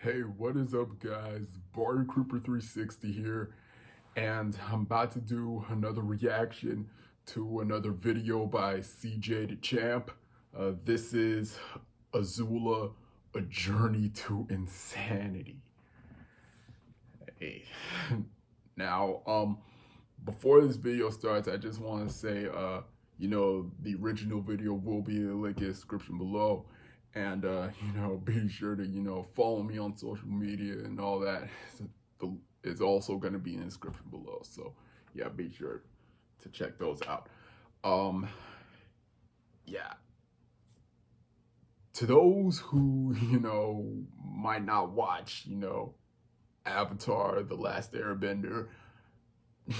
Hey, what is up, guys? Barry Creeper 360 here, and I'm about to do another reaction to another video by CJ dachamp. This is AZULA, A Journey to Insanity. Hey, now, before this video starts, I just want to say, the original video will be in the link in the description below. And, be sure to, follow me on social media and all that. It's also going to be in the description below. So, yeah, be sure to check those out. Yeah. To those who, might not watch, Avatar, The Last Airbender,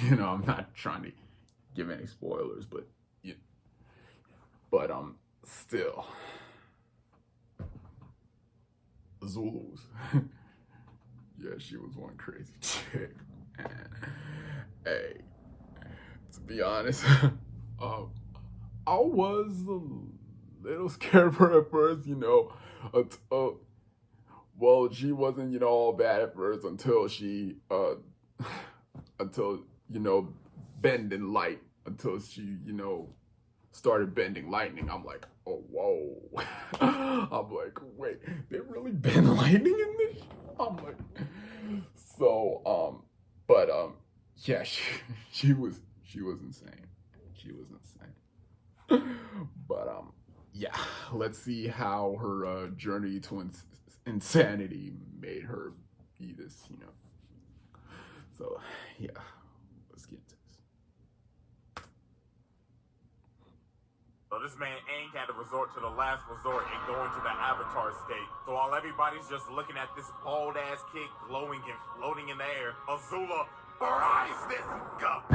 I'm not trying to give any spoilers, but, still. Zulus. Yeah, she was one crazy chick. Hey, to be honest, I was a little scared of her at first, well, she wasn't, all bad at first until she, until, bending light, until she, started bending lightning. I'm like, oh, whoa. I'm like, wait, they really bend lightning in this? I'm like, so, yeah, she was insane. She was insane. But, yeah, let's see how her journey to insanity made her be this, So, yeah, let's get into this. So this man Aang had to resort to the last resort and go into the Avatar state. So while everybody's just looking at this bald-ass kid glowing and floating in the air, AZULA fries this gup.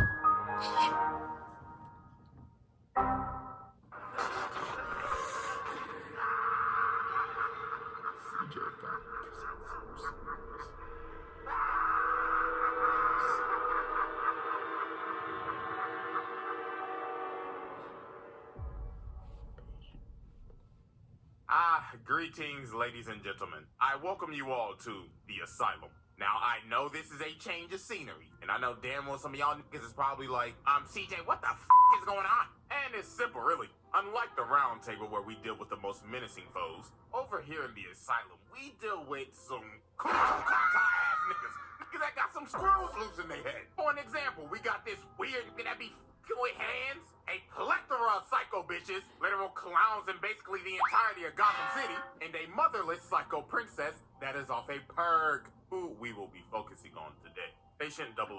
Greetings, ladies and gentlemen. I welcome you all to the asylum. Now, I know this is a change of scenery, and I know damn well some of y'all niggas is probably like, CJ, what the is going on? And it's simple, really. Unlike the round table where we deal with the most menacing foes, over here in the asylum, we deal with some ass niggas. Niggas that got some screws loose in their head. For an example, we got this weird nigga that be with hands, a plethora of psycho bitches, literal clowns in basically the entirety of Gotham City, and a motherless psycho princess that is off a perk, who we will be focusing on today. Patient 001,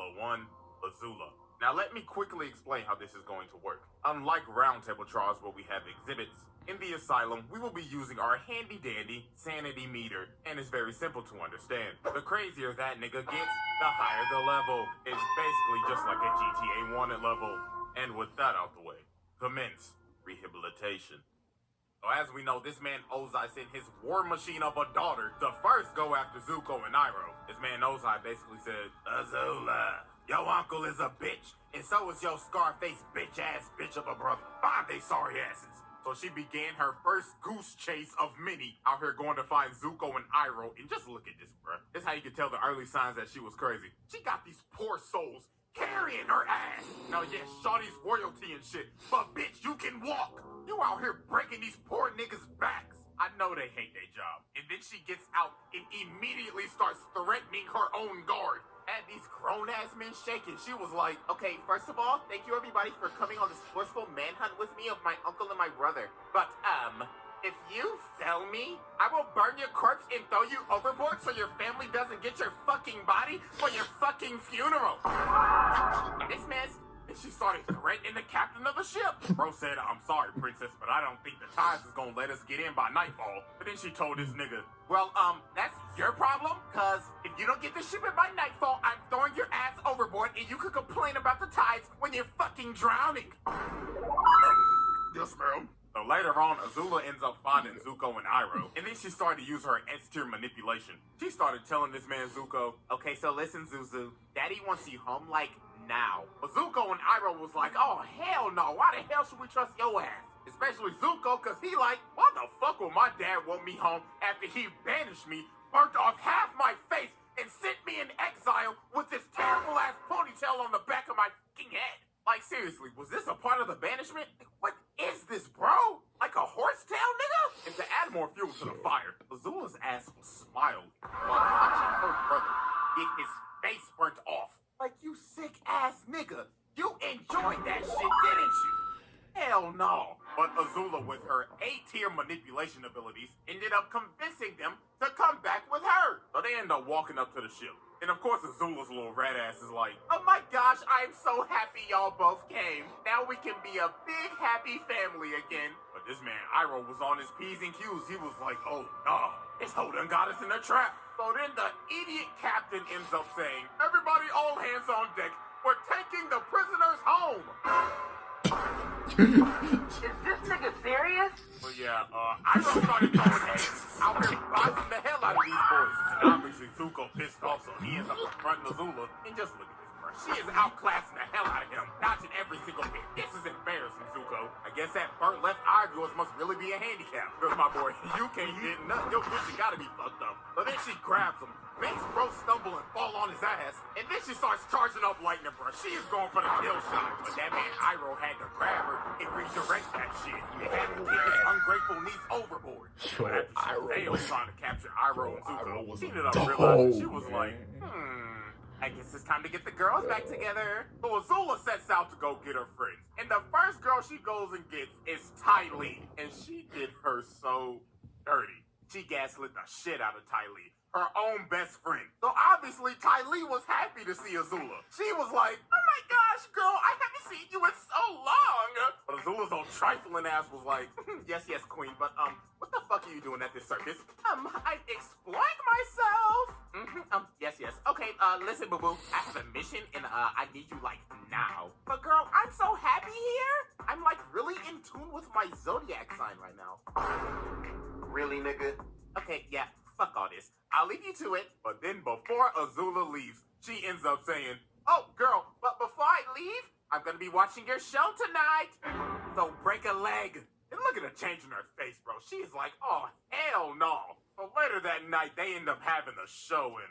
AZULA. Now let me quickly explain how this is going to work. Unlike roundtable trials where we have exhibits, in the asylum, we will be using our handy-dandy sanity meter, and it's very simple to understand. The crazier that nigga gets, the higher the level. It's basically just like a GTA wanted level. And with that out the way, commence rehabilitation. So as we know, this man Ozai sent his war machine of a daughter to first go after Zuko and Iroh. This man Ozai basically said, AZULA, your uncle is a bitch, and so is your Scarface bitch-ass bitch of a brother. Find they sorry asses. So she began her first goose chase of many out here going to find Zuko and Iroh. And just look at this, bruh. This is how you can tell the early signs that she was crazy. She got these poor souls carrying her ass. Now, yeah, shawty's royalty and shit, but bitch, you can walk. You out here breaking these poor niggas' backs. I know they hate their job. And then she gets out and immediately starts threatening her own guard. Had these grown-ass men shaking. She was like, okay, first of all, thank you everybody for coming on this forceful manhunt with me of my uncle and my brother. But, if you sell me, I will burn your corpse and throw you overboard so your family doesn't get your fucking body for your fucking funeral. This mess. And she started threatening the captain of the ship. Bro said, I'm sorry, princess, but I don't think the tides is gonna let us get in by nightfall. But then she told this nigga, well, that's your problem, cause if you don't get the ship in by nightfall, I'm throwing your ass overboard and you could complain about the tides when you're fucking drowning. Yes, ma'am. So later on, AZULA ends up finding Zuko and Iroh, and then she started to use her S-tier manipulation. She started telling this man Zuko, okay, so listen, Zuzu, Daddy wants you home, like, now. But Zuko and Iroh was like, oh, hell no, why the hell should we trust your ass? Especially Zuko, cause he like, why the fuck will my dad want me home after he banished me burnt off half my face and sent me in exile with this terrible ass ponytail on the back of my fucking head. Like, seriously, was this a part of the banishment? What is this, bro? Like a horsetail, nigga? And to add more fuel to the fire, Azula's ass was smiling while watching her brother get his face burnt off. Like, you sick ass nigga. You enjoyed that shit, didn't you? Hell no. But Azula, with her A-tier manipulation abilities, ended up convincing them to come back with her. So they end up walking up to the ship. And of course, Azula's little rat ass is like, oh my gosh, I'm so happy y'all both came. Now we can be a big, happy family again. But this man, Iroh, was on his P's and Q's. He was like, oh no, this hoe done got us in a trap. So then the idiot captain ends up saying, everybody all hands on deck. We're taking the prisoners home. Is this nigga serious? But yeah, Iroh started throwing hands out here boxing the hell out of these boys. And obviously Zuko pissed off, so he ends up confronting Azula. And just look at this, bro. She is outclassing the hell out of him, dodging every single hit. This is embarrassing, Zuko. I guess that burnt left eye of yours must really be a handicap. Because my boy, you can't get nothing. Your vision gotta be fucked up. But then she grabs him, makes bro stumble and fall on his ass, and then she starts charging up lightning, bro. She is going for the kill shot. But that man Iroh had to grab her and redirect that shit. He had to kick his ungrateful niece overboard. But after she failed trying to capture Iroh and Zuko, she ended up realizing she was like, I guess it's time to get the girls back together. So Azula sets out to go get her friends. And the first girl she goes and gets is Ty Lee. And she did her so dirty. She gaslit the shit out of Ty Lee, her own best friend. So obviously Ty Lee was happy to see Azula. She was like, oh my gosh, girl, I haven't seen you in so long. But Azula's old trifling ass was like, yes, queen, but what the fuck are you doing at this circus? I'm exploring myself. Yes. Okay, listen, boo-boo, I have a mission and I need you like now. But girl, I'm so happy here. I'm like really in tune with my zodiac sign right now. Really, nigga? Okay, yeah, fuck all this. I'll leave you to it. But then before Azula leaves, she ends up saying, oh, girl, but before I leave, I'm gonna be watching your show tonight. So break a leg. And look at her changing her face, bro. She is like, oh, hell no. But later that night, they end up having a show and,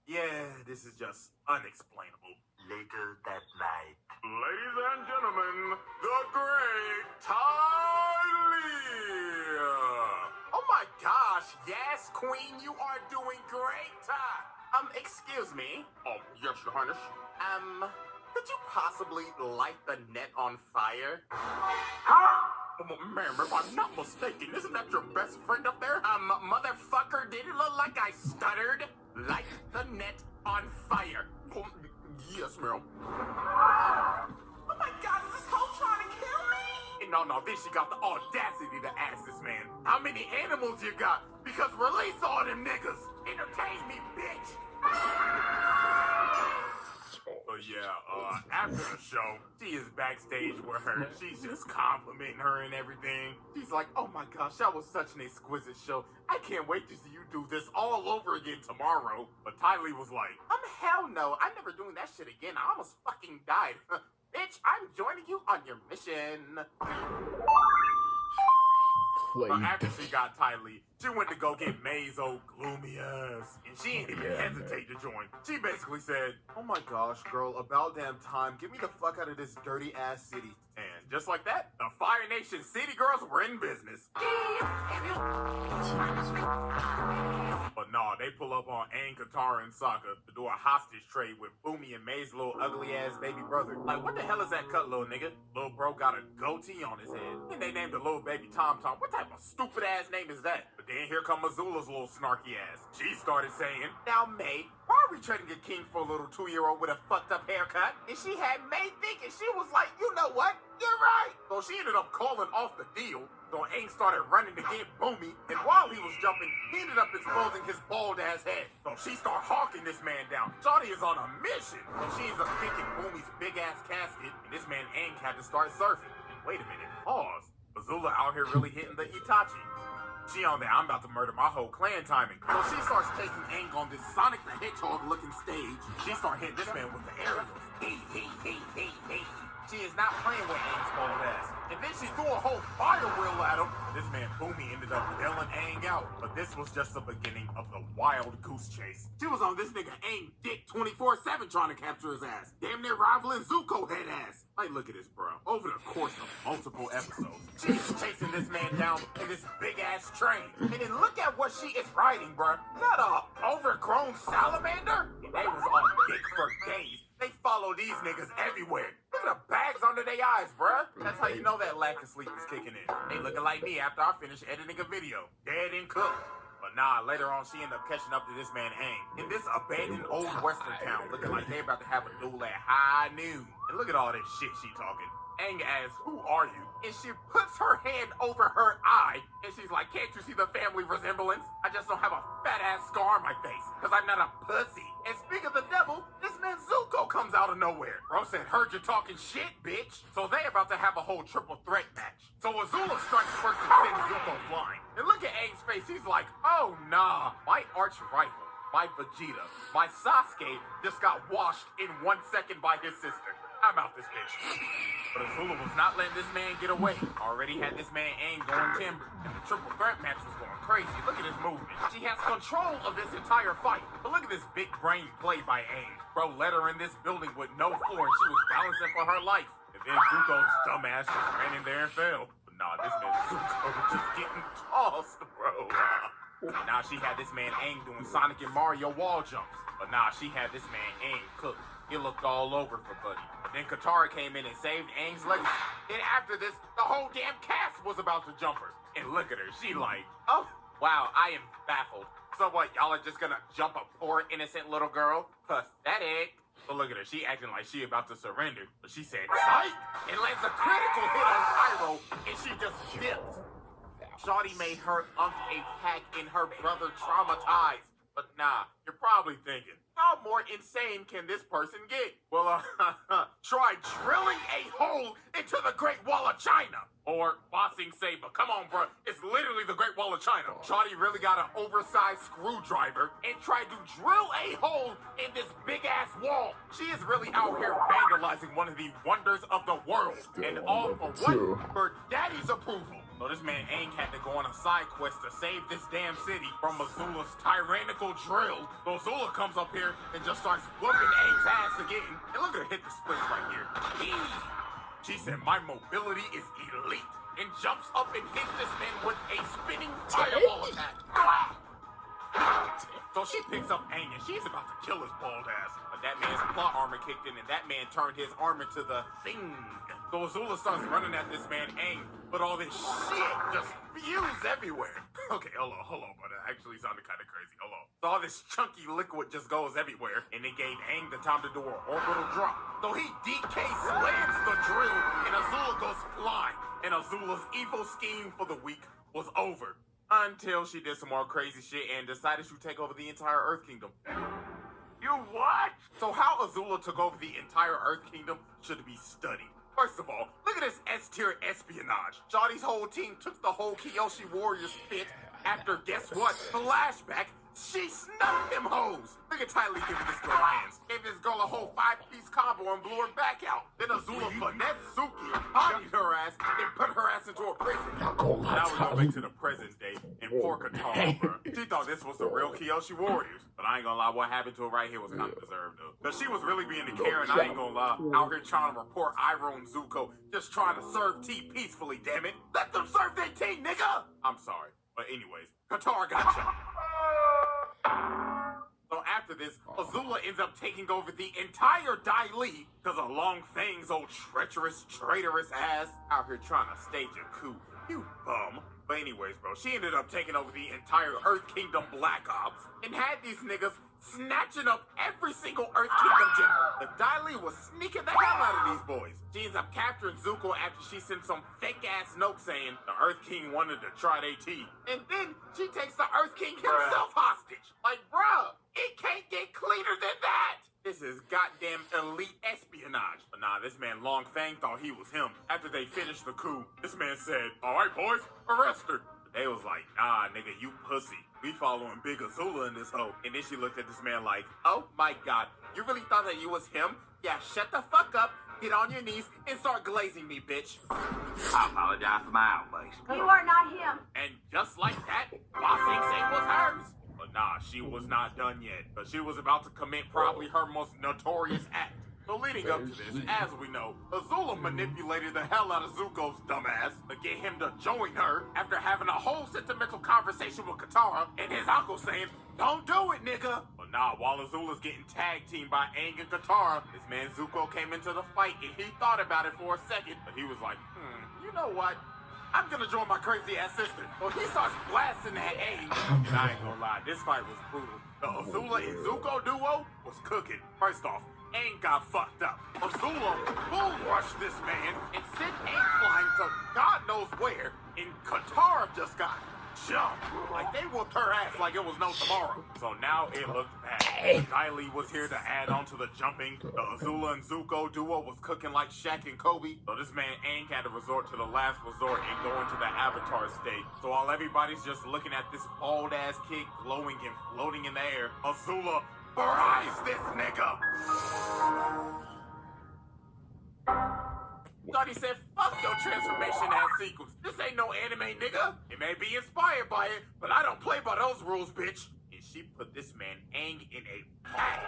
yeah, this is just unexplainable. Later that night. Ladies and gentlemen, the great Ty Lee. Oh my gosh, yes, queen, you are doing great. Excuse me. Oh, yes, your highness. Could you possibly light the net on fire? Oh, ma'am, if I'm not mistaken, isn't that your best friend up there? Motherfucker, did it look like I stuttered? Light the net on fire. Oh, yes, ma'am. Oh my god, is this hoe trying to kill me? No, then she got the audacity to ask this man, how many animals you got? Because release all them niggas. Entertain me, bitch. But yeah, after the show, she is backstage with her. She's just complimenting her and everything. She's like, oh my gosh, that was such an exquisite show. I can't wait to see you do this all over again tomorrow. But Ty Lee was like, hell no, I'm never doing that shit again. I almost fucking died. Bitch, I'm joining you on your mission. But after she got Ty Lee, she went to go get May's old gloomy ass. And she didn't even hesitate to join. She basically said, oh my gosh, girl, about damn time. Get me the fuck out of this dirty ass city. And just like that, the Fire Nation City Girls were in business. But nah, they pull up on Aang, Katara, and Sokka to do a hostage trade with Boomy and May's little ugly ass baby brother. Like, what the hell is that cut, little nigga? Little bro got a goatee on his head. And they named the little baby Tom Tom. What type of stupid ass name is that? But then here come Azula's little snarky ass. She started saying, now May, why are we trading a king for a little 2-year-old with a fucked up haircut? And she had May thinking, she was like, you know what? You're right. So she ended up calling off the deal. So Aang started running to get Boomy, and while he was jumping, he ended up exposing his bald ass head. So she started hawking this man down. Shawty is on a mission. So she ends up kicking Boomy's big ass casket, and this man Aang had to start surfing. And wait a minute, pause. Azula out here really hitting the Itachi. She on there, I'm about to murder my whole clan timing. So she starts chasing Aang on this Sonic the Hedgehog looking stage. She starts hitting this man with the aerials. Hey. She is not playing with Aang's bold ass. and then she threw a whole fire wheel at him. This man Boomy ended up bailing Aang out, but this was just the beginning of the wild goose chase. She was on this nigga Aang dick 24/7 trying to capture his ass. Damn near rivaling Zuko head ass. Like, look at this, bro. Over the course of multiple episodes, she's chasing this man down in this big ass train. And then look at what she is riding, bro. Not a overgrown salamander. And they was on dick for days. They follow these niggas everywhere. Look at the bags under their eyes, bruh. That's how you know that lack of sleep is kicking in. They looking like me after I finish editing a video. Dead and cooked. But nah, later on, she ended up catching up to this man, Aang. In this abandoned old western town, looking like they about to have a duel at high noon. And look at all this shit she talking. Aang asks, "Who are you?" And she puts her hand over her eye, and she's like, "Can't you see the family resemblance? I just don't have a fat ass scar on my face, because I'm not a pussy." And speak of the devil, this man Zuko comes out of nowhere. Bro said, "Heard you talking shit, bitch." So they about to have a whole triple threat match. So AZULA strikes first and sends Zuko flying. And look at Aang's face, he's like, "Oh nah, my arch rival, my Vegeta, my Sasuke just got washed in 1 second by his sister. I'm out this bitch." But AZULA was not letting this man get away. Already had this man Aang going timber, and the triple threat match was going crazy. Look at his movement. She has control of this entire fight. But look at this big brain play by Aang. Bro led her in this building with no floor, and she was balancing for her life. And then Zuko's dumbass just ran in there and fell. But nah, this man Zuko just getting tossed, bro. Now she had this man Aang doing Sonic and Mario wall jumps. But nah, she had this man Aang cooked. He looked all over for Buddy. But then Katara came in and saved Aang's legacy. Then after this, the whole damn cast was about to jump her. And look at her, she like, "Oh, wow, I am baffled. So what, y'all are just gonna jump a poor innocent little girl? Pathetic." But look at her, she acting like she about to surrender. But she said, "Psych!" and lands a critical hit on Iroh, and she just dips. Shawty made her unk a pack and her brother traumatized. But nah, you're probably thinking, how more insane can this person get? Well, try drilling a hole into the Great Wall of China. Or bossing Saber. Come on, bro. It's literally the Great Wall of China. Shawty really got an oversized screwdriver and tried to drill a hole in this big-ass wall. She is really out here vandalizing one of the wonders of the world. And all for what? For daddy's approval. So this man Aang had to go on a side quest to save this damn city from AZULA's tyrannical drill. So AZULA comes up here and just starts whooping Aang's ass again. And look at her hit the splits right here. She said, "My mobility is elite," and jumps up and hits this man with a spinning fireball attack. So she picks up Aang and she's about to kill his bald ass. But that man's plot armor kicked in and that man turned his armor to the thing. So AZULA starts running at this man Aang, but all this shit just spews everywhere. Okay, hold on, but it actually sounded kind of crazy. Hold on. So all this chunky liquid just goes everywhere, and it gave Aang the time to do an orbital drop. So he DK slams the drill, and AZULA goes flying. And AZULA's evil scheme for the week was over. Until she did some more crazy shit and decided to take over the entire Earth Kingdom. You what? So how AZULA took over the entire Earth Kingdom should be studied. First of all, look at this S-tier espionage. Shawty's whole team took the whole Kyoshi Warriors pit after, guess what? Flashback, she snuffed them hoes. Look at Ty Lee giving this girl hands. Gave this girl a whole 5-piece combo and blew her back out. Then AZULA finessed Suki, bodied her ass, and put her ass into a prison. Now we go back to the present day, and poor Katara, bro. She thought this was the real Kyoshi Warriors. But I ain't gonna lie, what happened to her right here was kind of deserved, though. Because she was really being the Karen, I ain't gonna lie. Out here trying to report Iroh and Zuko, just trying to serve tea peacefully, damn it. Let them serve their tea, nigga! I'm sorry. But anyways, Katara got jumped. So after this, AZULA ends up taking over the entire Dai Li because of Long Fang's old treacherous, traitorous ass out here trying to stage a coup. You bum. But anyways, bro, she ended up taking over the entire Earth Kingdom Black Ops and had these niggas snatching up every single Earth Kingdom general. The Dai Li was sneaking the hell out of these boys. She ends up capturing Zuko after she sent some fake-ass note saying the Earth King wanted to try their tea. And then she takes the Earth King himself hostage. Like, bruh, it can't get cleaner than that. This is goddamn elite espionage. But nah, this man Long Fang thought he was him. After they finished the coup, this man said, "All right, boys, arrest her." But they was like, "Nah, nigga, you pussy. We following Big AZULA in this hoe." And then she looked at this man like, "Oh my god, you really thought that you was him? Yeah, shut the fuck up get on your knees and start glazing me, bitch. I apologize for my outburst. You are not him. And just like that, Ba Sing Se was hers. But nah, she was not done yet, but she was about to commit probably her most notorious act. So leading up to this, as we know, AZULA manipulated the hell out of Zuko's dumbass to get him to join her after having a whole sentimental conversation with Katara and his uncle saying, "Don't do it, nigga." But nah, while AZULA's getting tag teamed by Aang and Katara, this man Zuko came into the fight and he thought about it for a second, but he was like, you know what? I'm gonna join my crazy ass sister. Well, he starts blasting that Aang. And I ain't gonna lie, this fight was brutal. The AZULA and Zuko duo was cooking. First off, Aang got fucked up. AZULA bull rushed this man and sent Aang flying to God knows where, and Katara just got jumped. Like they whooped her ass like it was no tomorrow. So now it looked bad. Kylie was here to add on to the jumping. The AZULA and Zuko duo was cooking like Shaq and Kobe. So this man Aang had to resort to the last resort and go into the Avatar state. So while everybody's just looking at this bald ass kid glowing and floating in the air, AZULA fries this nigga. Thought he said, fuck your transformation ass sequence. This ain't no anime, nigga. It may be inspired by it, but I don't play by those rules, bitch. And she put this man Aang in a pack.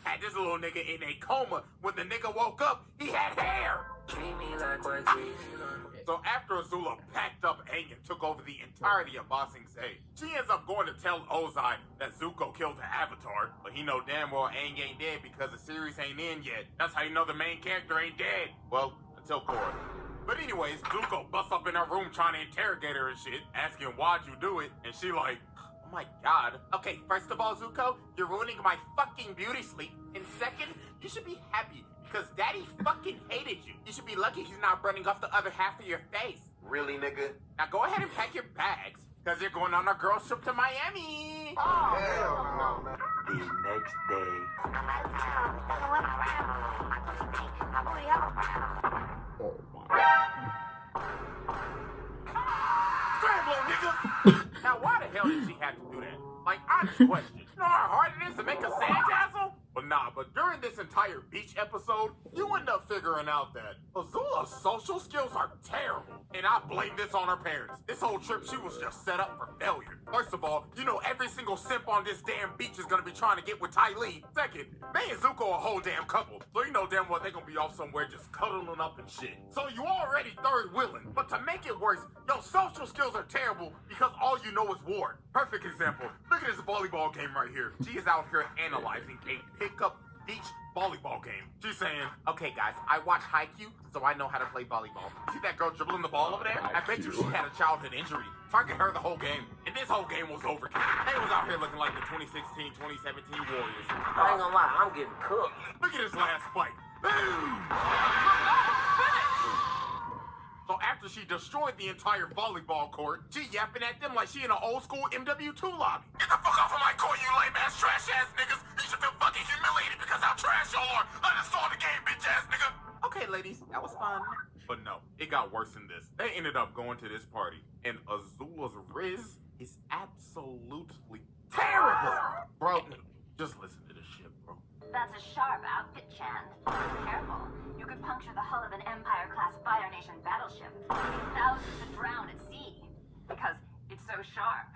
Had this little nigga in a coma. When the nigga woke up, he had hair. So after AZULA packed up Aang and took over the entirety of Ba Sing Se, she ends up going to tell Ozai that Zuko killed the Avatar, but he know damn well Aang ain't dead because the series ain't in yet. That's how you know the main character ain't dead. Well, until Korra. But anyways, Zuko busts up in her room trying to interrogate her and shit, asking why'd you do it, and she like, oh my god. Okay, first of all, Zuko, you're ruining my fucking beauty sleep. And second, you should be happy because Daddy fucking hated you. You should be lucky he's not burning off the other half of your face. Really, nigga? Now go ahead and pack your bags because you're going on a girls trip to Miami. Hell no, man. The next day. Oh my. Scramble, nigga! Now why the hell did she have to do that? Like, honest question. You know how hard it is to make a sandcastle? But nah, but during this entire beach episode, you end up figuring out that AZULA's social skills are terrible. And I blame this on her parents. This whole trip, she was just set up for failure. First of all, you know every single simp on this damn beach is gonna be trying to get with Ty Lee. Second, May and Zuko a whole damn couple. So you know damn well they gonna be off somewhere just cuddling up and shit. So you already third wheeling. But to make it worse, your social skills are terrible because all you know is war. Perfect example. Look at this volleyball game right here. She is out here analyzing a pickup beach volleyball game. She's saying, okay guys, I watch Haikyuu, so I know how to play volleyball. See that girl dribbling the ball over there? I bet you she had a childhood injury. Target her the whole game. And this whole game was overkill. They was out here looking like the 2016-2017 Warriors. I ain't gonna lie, I'm getting cooked. Look at this last fight. Boom! So after she destroyed the entire volleyball court, she yapping at them like she in an old school MW2 lobby. Get the fuck off of my court, you lame ass trash ass niggas. You should feel fucking humiliated because how trash y'all are. Uninstall the game, bitch ass nigga. Okay, ladies, that was fun. But no, it got worse than this. They ended up going to this party, and AZULA's Riz is absolutely terrible. Bro, just listen to this shit, bro. That's a sharp outfit, Chand. Careful. You could puncture the hull of an Empire-class Fire Nation battleship, leaving thousands to drown at sea. Because it's so sharp.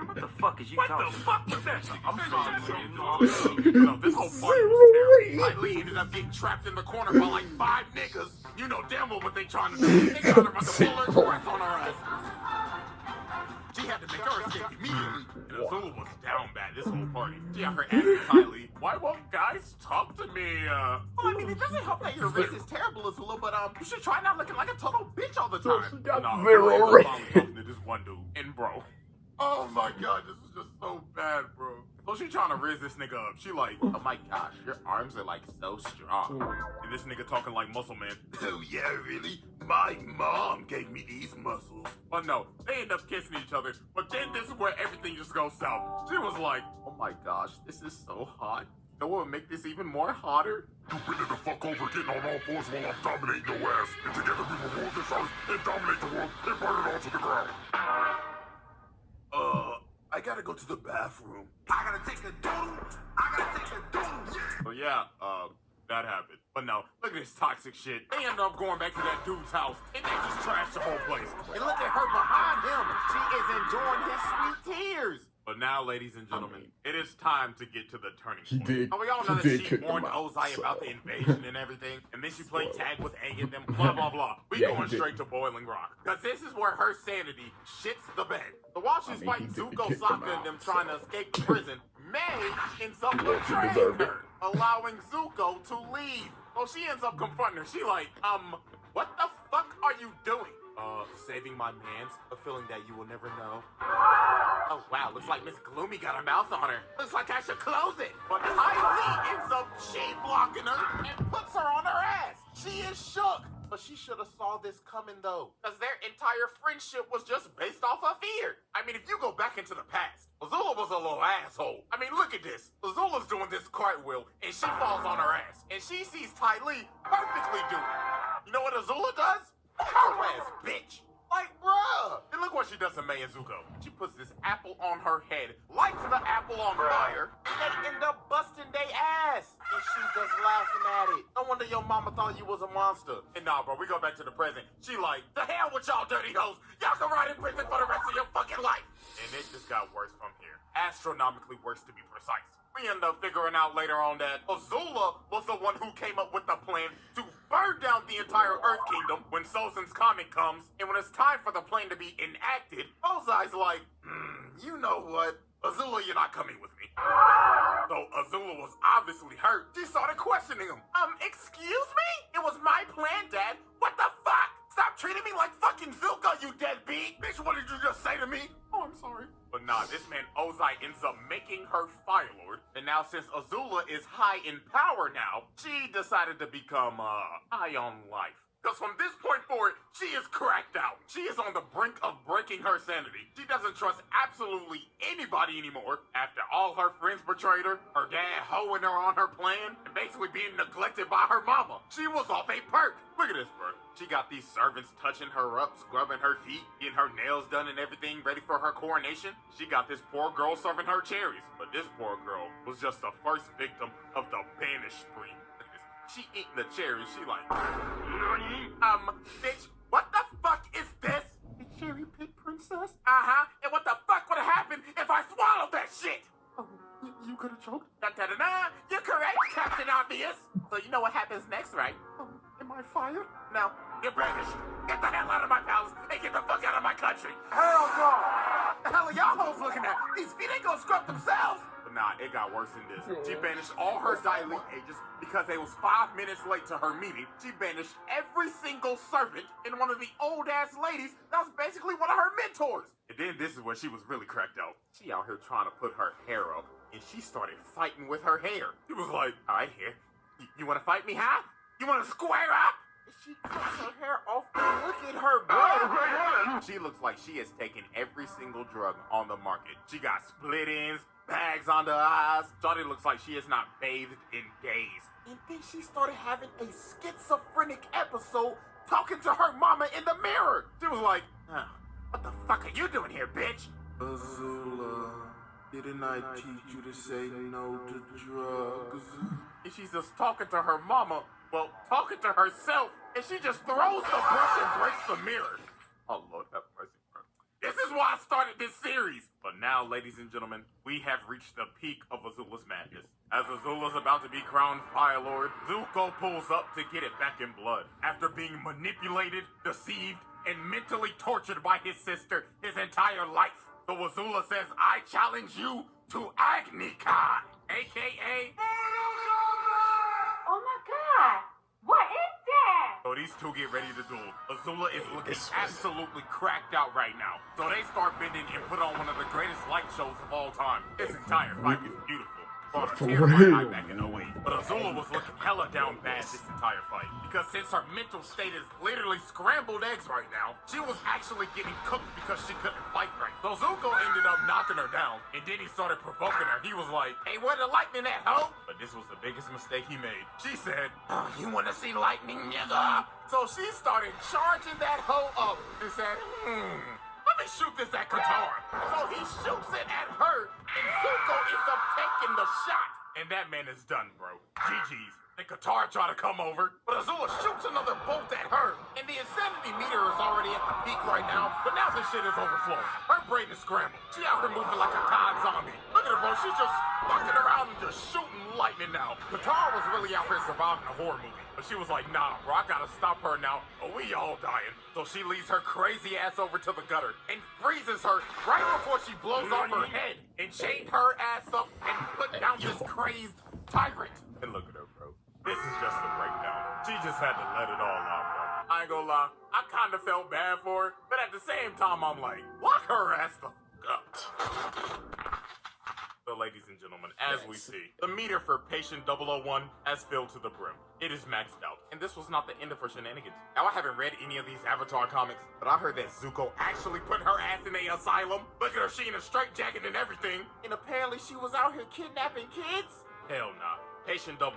What the fuck is you talking about? What the fuck was that? I'm sorry. No, this whole party was terrible. Ty Lee ended up getting trapped in the corner by like 5 niggas. You know damn well what they trying to do. They trying to run the Polar Express on her ass. She had to make her escape immediately. And AZULA was down bad this whole party. She had her asking Ty Lee, why won't guys talk to me? Well, I mean, it doesn't help that your race is terrible, AZULA, but you should try not looking like a total bitch all the time. She got No, zero AZULA race. finally talking to this one dude. And bro, oh my god, this is just so bad, bro. So she trying to raise this nigga up. She like, oh my gosh, your arms are like so strong. And this nigga talking like muscle man. Oh yeah, really? My mom gave me these muscles. But no, they end up kissing each other. But then this is where everything just goes south. She was like, oh my gosh, this is so hot. No one would make this even more hotter. You bend the fuck over, getting on all fours while I'm dominating your ass. And together we will rule this earth and dominate the world and burn it all to the ground. I got gotta go to the bathroom. I gotta take a doodle. But yeah, that happened. But no, look at this toxic shit. They end up going back to that dude's house, and they just trash the whole place. And look at her behind him. She is enjoying his sweet tears. But now, ladies and gentlemen, it is time to get to the turning point. And we all know that she warned Ozai about the invasion and everything, and then she played tag with Aang and them, blah, blah, blah. We going straight to Boiling Rock. Because this is where her sanity shits the bed. So while she's fighting Zuko, Sokka, and them trying to escape the prison, May ends up betraying her, allowing Zuko to leave. So she ends up confronting her. She like, what the fuck are you doing? Saving my mans, a feeling that you will never know. Oh wow, looks like Miss Gloomy got her mouth on her. Looks like I should close it. But Ty Lee ends up blocking her and puts her on her ass. She is shook. But she should have saw this coming though. Because their entire friendship was just based off of fear. I mean, if you go back into the past, Azula was a little asshole. I mean, look at this. Azula's doing this cartwheel and she falls on her ass. And she sees Ty Lee perfectly do it. You know what Azula does? Her ass, bitch. Like, bruh. And look what she does to Mei and Zuko. She puts this apple on her head, lights the apple on fire, and they end up busting their ass. And she just laughing at it. No wonder your mama thought you was a monster. And nah, bro, we go back to the present. She like, the hell with y'all dirty hoes. Y'all can ride in prison for the rest of your fucking life. And it just got worse from here. Astronomically worse, to be precise. We end up figuring out later on that Azula was the one who came up with the plan to burn down the entire Earth Kingdom when Sozin's comet comes. And when it's time for the plan to be enacted, Ozai's like, you know what? Azula, you're not coming with me. So Azula was obviously hurt. She started questioning him. Excuse me? It was my plan, Dad. What the fuck? Stop treating me like fucking Zuko, you deadbeat! Bitch, what did you just say to me? Oh, I'm sorry. But nah, this man Ozai ends up making her Fire Lord. And now since Azula is high in power now, she decided to become, high on life. Because from this point forward, she is cracked out. She is on the brink of breaking her sanity. She doesn't trust absolutely anybody anymore. After all her friends betrayed her dad hoeing her on her plan, and basically being neglected by her mama. She was off a perk. Look at this, bro. She got these servants touching her up, scrubbing her feet, getting her nails done and everything ready for her coronation. She got this poor girl serving her cherries. But this poor girl was just the first victim of the banish spree. She eating the cherry. She like, bitch, what the fuck is this? The cherry pit princess? And what the fuck would have happened if I swallowed that shit? Oh, you could have choked? Da-da-da-da. You're correct, Captain Obvious. So you know what happens next, right? Am I fired? No, you're banished. Get the hell out of my palace and get the fuck out of my country. Hell no. The hell are y'all hoes looking at? These feet ain't gonna scrub themselves. But nah, it got worse than this. She banished all her Xylee agents because they was 5 minutes late to her meeting. She banished every single servant and one of the old-ass ladies that was basically one of her mentors. And then this is where she was really cracked out. She out here trying to put her hair up, and she started fighting with her hair. She was like, all right, here. You want to fight me, huh? You want to square up? She cuts her hair off and look at her, bro. She looks like she has taken every single drug on the market. She got split ends, bags under her eyes. Shawty looks like she has not bathed in days. And then she started having a schizophrenic episode talking to her mama in the mirror. She was like, what the fuck are you doing here, bitch? Azula, didn't I teach you to say no to drugs? And she's just talking to her mama, well, talking to herself, and she just throws the brush and breaks the mirror. Oh, Lord have mercy. This is why I started this series. But now, ladies and gentlemen, we have reached the peak of Azula's madness. As Azula's about to be crowned Fire Lord, Zuko pulls up to get it back in blood. After being manipulated, deceived, and mentally tortured by his sister his entire life. So Azula says, I challenge you to Agni Kai, a.k.a. Oh my god! What is that? So these two get ready to duel. Azula is looking absolutely cracked out right now. So they start bending and put on one of the greatest light shows of all time. This entire fight is beautiful. Brought a tear in my eye back in 08. But Azula was looking hella down bad this entire fight. Because since her mental state is literally scrambled eggs right now, she was actually getting cooked because she couldn't fight right. So Zuko ended up knocking her down, and then he started provoking her. He was like, hey, where the lightning at, ho? But this was the biggest mistake he made. She said, you wanna see lightning, nigga? So she started charging that hoe up and said, what let me shoot this at Katara. So he shoots it at her, and Zuko ends up taking the shot. And that man is done, bro. GG's. And Katara try to come over, but Azula shoots another bolt at her. And the insanity meter is already at the peak right now, but now this shit is overflowing. Her brain is scrambled. She out here moving like a COD zombie. Look at her, bro. She's just fucking around and just shooting lightning now. Katara was really out here surviving a horror movie. But she was like, nah, bro, I gotta stop her now, or we all dying. So she leads her crazy ass over to the gutter and freezes her right before she blows off her head and chained her ass up and put down this crazed tyrant. And look at her, bro. This is just a breakdown. She just had to let it all out, bro. I ain't gonna lie, I kinda felt bad for her, but at the same time, I'm like, lock her ass the fuck up. So, ladies and gentlemen, as we see, the meter for Patient 001 has filled to the brim. It is maxed out, and this was not the end of her shenanigans. Now, I haven't read any of these Avatar comics, but I heard that Zuko actually put her ass in a asylum. Look at her, she in a straitjacket and everything. And apparently she was out here kidnapping kids? Hell nah. Patient 001,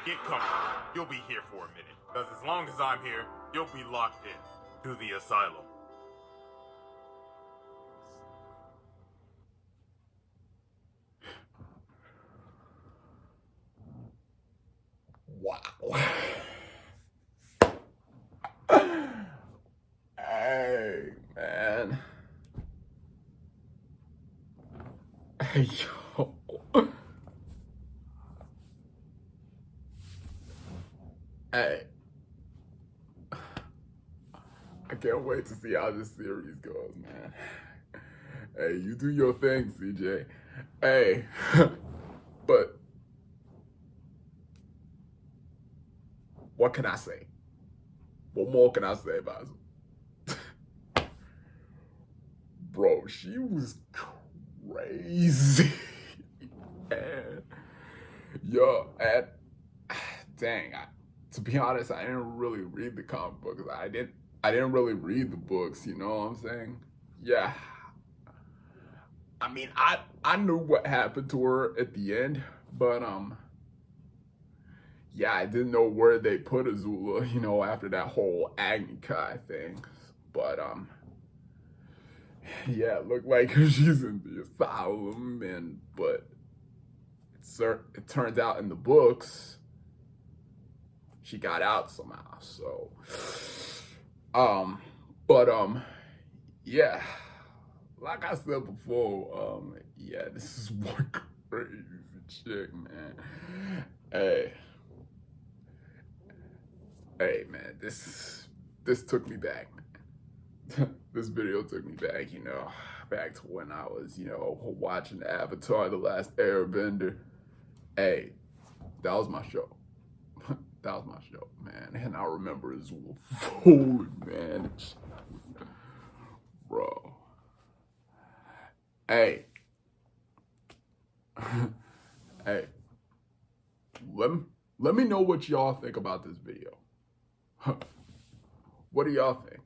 get comfortable. You'll be here for a minute. Because as long as I'm here, you'll be locked in to the asylum. Wow. Hey, man. Hey, yo. Hey. I can't wait to see how this series goes, man. Hey, you do your thing, CJ. Hey. But what can I say? What more can I say about it? Bro, she was crazy. And, yo, and dang, to be honest, I didn't really read the comic books. I didn't really read the books, you know what I'm saying? Yeah. I mean, I knew what happened to her at the end, but yeah, I didn't know where they put Azula, you know, after that whole Agni Kai thing. But yeah, it looked like she's in the asylum, but it turns out in the books she got out somehow. So yeah, like I said before, yeah, this is one crazy chick, man. Hey, man, this took me back, man. This video took me back, you know, back to when I was, you know, watching Avatar: The Last Airbender. Hey, that was my show. That was my show, man. And I remember this fully, man. Bro. Hey. Hey. Let me know what y'all think about this video. What do y'all think?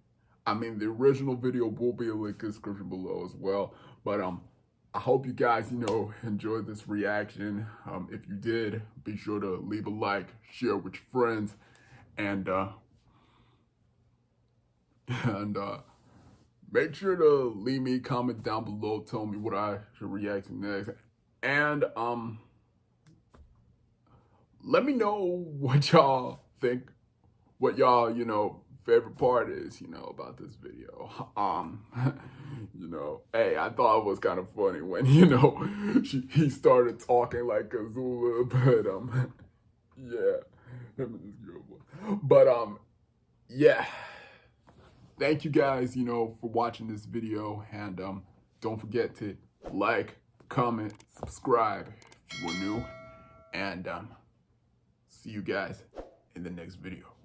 I mean, the original video will be a link in the description below as well. But I hope you guys, you know, enjoyed this reaction. If you did, be sure to leave a like, share with your friends, and make sure to leave me a comment down below, tell me what I should react to next. And let me know what y'all think, what y'all, you know, favorite part is, you know, about this video. You know, hey, I thought it was kind of funny when, you know, he started talking like Azula, but yeah, him and this girl boy. But yeah, thank you guys, you know, for watching this video, and don't forget to like, comment, subscribe if you were new, and see you guys in the next video.